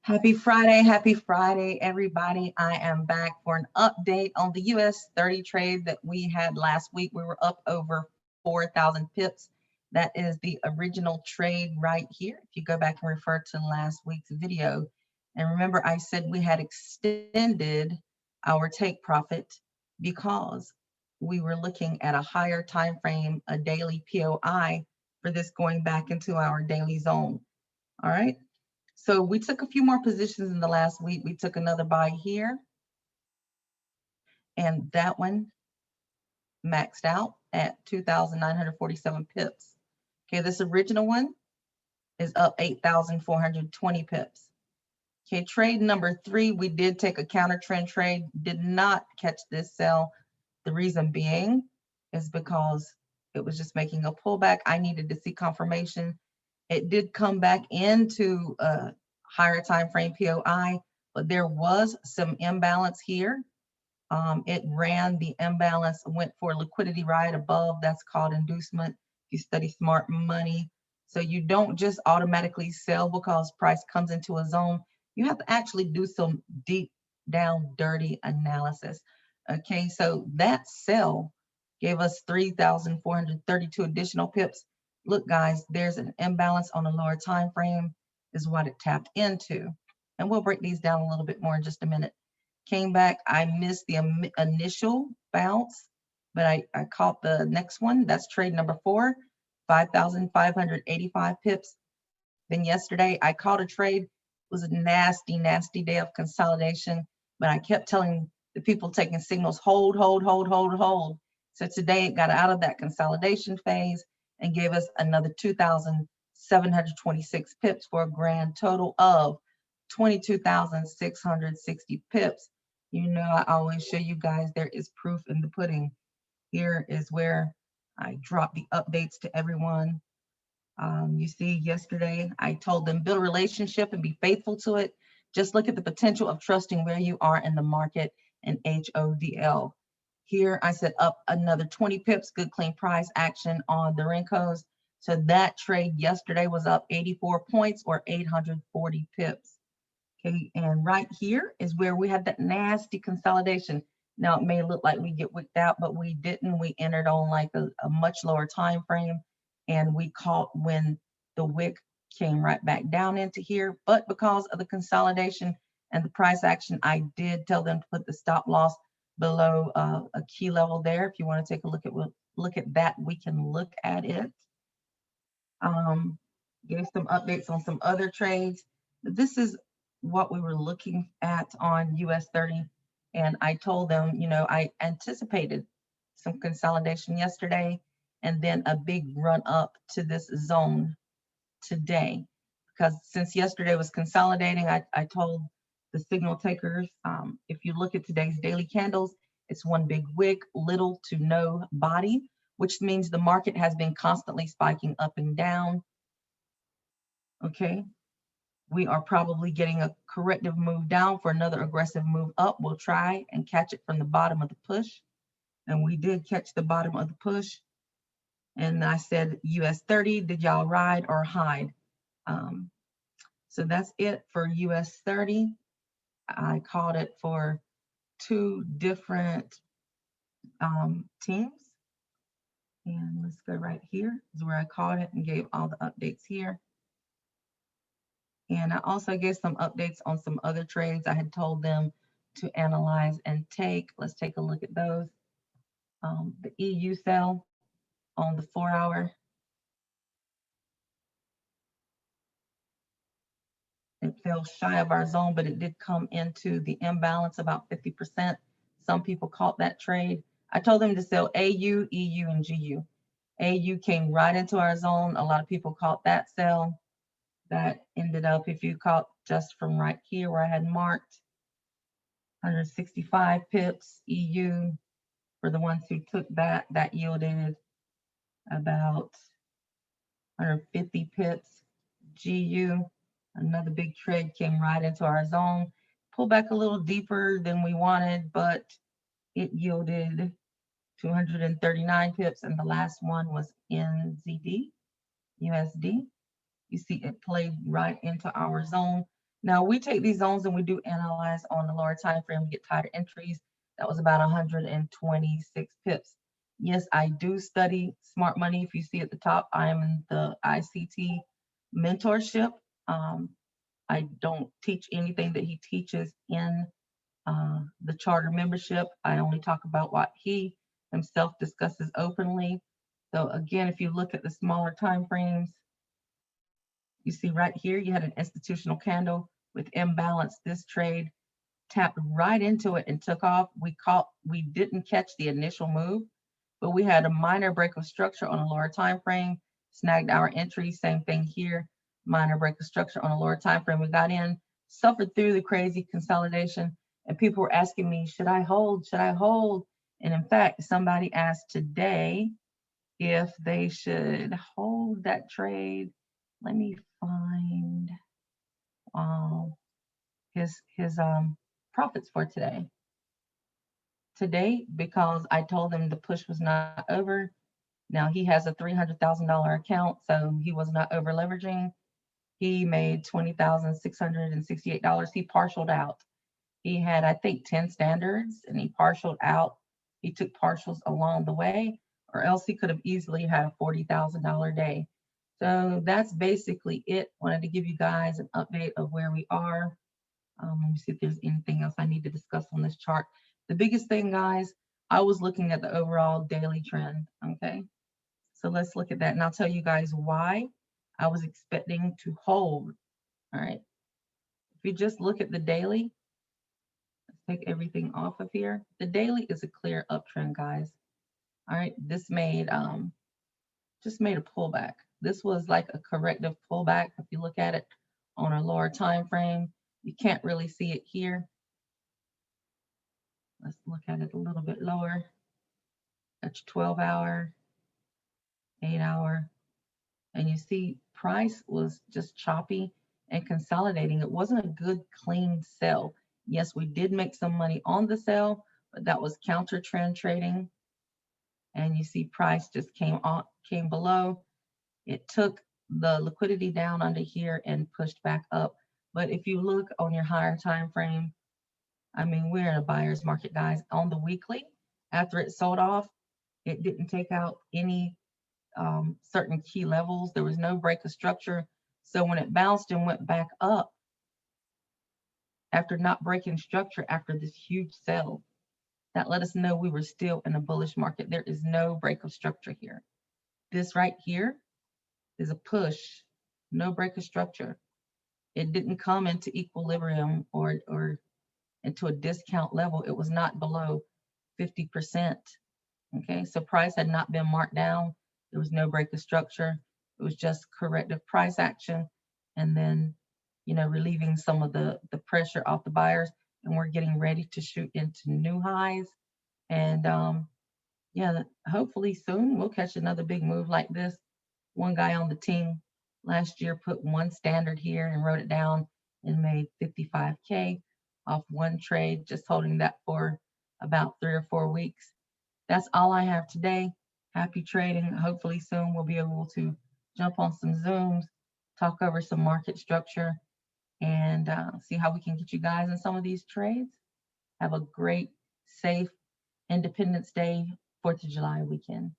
Happy Friday, everybody. I am back for an update on the US 30 trade that we had last week. We were up over 4,000 pips. That is the original trade right here. If you go back and refer to last week's video. And remember, I said we had extended our take profit because we were looking at a higher time frame, a daily POI for this going back into our daily zone. All right. So we took a few more positions in the last week. We took another buy here, and that one maxed out at 2,947 pips. Okay, this original one is up 8,420 pips. Okay, trade number 3, we did take a counter trend trade, did not catch this sell. The reason being is because it was just making a pullback. I needed to see confirmation. It did come back into a higher time frame POI, but there was some imbalance here. It ran the imbalance, went for liquidity right above. That's called inducement. You study smart money. So you don't just automatically sell because price comes into a zone. You have to actually do some deep down dirty analysis. Okay, so that sell gave us 3,432 additional pips. Look, guys, there's an imbalance on a lower time frame is what it tapped into. And we'll break these down a little bit more in just a minute. Came back, I missed the initial bounce, but I caught the next one. That's trade number 4, 5,585 pips. Then yesterday I caught a trade. It was a nasty, nasty day of consolidation, but I kept telling the people taking signals, hold, hold, hold, hold, hold. So today it got out of that consolidation phase and gave us another 2,726 pips for a grand total of 22,660 pips. You know, I always show you guys there is proof in the pudding. Here is where I drop the updates to everyone. You see, yesterday I told them build a relationship and be faithful to it. Just look at the potential of trusting where you are in the market and HODL. Here I set up another 20 pips, good clean price action on the Rincos. So that trade yesterday was up 84 points or 840 pips. Okay, and right here is where we had that nasty consolidation. Now it may look like we get wicked out, but we didn't. We entered on like a much lower time frame, and we caught when the wick came right back down into here. But because of the consolidation and the price action, I did tell them to put the stop loss below a key level there. If you want to take a look at that, we can look at it. Gave some updates on some other trades. This is what we were looking at on US 30. And I told them, you know, I anticipated some consolidation yesterday and then a big run up to this zone today. Because since yesterday was consolidating, I told the signal takers, if you look at today's daily candles, it's one big wick, little to no body, which means the market has been constantly spiking up and down. Okay. We are probably getting a corrective move down for another aggressive move up. We'll try and catch it from the bottom of the push. And we did catch the bottom of the push. And I said, US 30, did y'all ride or hide? So that's it for US 30. I called it for 2 different teams. And let's go right here. This is where I called it and gave all the updates here. And I also gave some updates on some other trades I had told them to analyze and take. Let's take a look at those. The EU sell on the 4-hour. It fell shy of our zone, but it did come into the imbalance about 50%. Some people caught that trade. I told them to sell AU, EU, and GU. AU came right into our zone. A lot of people caught that sell. That ended up, if you caught just from right here where I had marked, 165 pips. EU, for the ones who took that, that yielded about 150 pips. GU, another big trade, came right into our zone. Pulled back a little deeper than we wanted, but it yielded 239 pips. And the last one was NZD, USD. You see it played right into our zone. Now we take these zones and we do analyze on the lower time frame. We get tighter entries. That was about 126 pips. Yes, I do study smart money. If you see at the top, I am in the ICT mentorship. I don't teach anything that he teaches in the charter membership. I only talk about what he himself discusses openly. So again, if you look at the smaller time frames, you see right here, you had an institutional candle with imbalance. This trade tapped right into it and took off. We didn't catch the initial move, but we had a minor break of structure on a lower time frame, snagged our entry. Same thing here, minor break of structure on a lower time frame. We got in, suffered through the crazy consolidation, and people were asking me, should I hold? Should I hold? And in fact, somebody asked today if they should hold that trade. Let me find his profits for today. Today, because I told him the push was not over. Now he has a $300,000 account, so he was not over leveraging. He made $20,668. He partialed out. He had, I think, 10 standards, and he partialed out. He took partials along the way, or else he could have easily had a $40,000 day. So that's basically it. Wanted to give you guys an update of where we are. Let me see if there's anything else I need to discuss on this chart. The biggest thing, guys, I was looking at the overall daily trend, okay? So let's look at that, and I'll tell you guys why I was expecting to hold, all right? If you just look at the daily, let's take everything off of here. The daily is a clear uptrend, guys. All right, this just made a pullback. This was like a corrective pullback. If you look at it on a lower time frame, you can't really see it here. Let's look at it a little bit lower. That's 12-hour, 8-hour. And you see price was just choppy and consolidating. It wasn't a good, clean sell. Yes, we did make some money on the sell, but that was counter trend trading. And you see price just came below. It took the liquidity down under here and pushed back up. But if you look on your higher time frame, I mean, we're in a buyer's market, guys. On the weekly, after it sold off, it didn't take out any certain key levels. There was no break of structure. So when it bounced and went back up, after not breaking structure after this huge sell, that let us know we were still in a bullish market. There is no break of structure here. This right here is a push, no break of structure. It didn't come into equilibrium or into a discount level. It was not below 50%. Okay, so price had not been marked down. There was no break of structure. It was just corrective price action, and then, you know, relieving some of the pressure off the buyers. And we're getting ready to shoot into new highs. And yeah, hopefully soon we'll catch another big move like this. One guy on the team last year put one standard here and wrote it down and made 55K off one trade, just holding that for about 3 or 4 weeks. That's all I have today. Happy trading. Hopefully soon we'll be able to jump on some Zooms, talk over some market structure, and see how we can get you guys in some of these trades. Have a great, safe Independence Day, 4th of July weekend.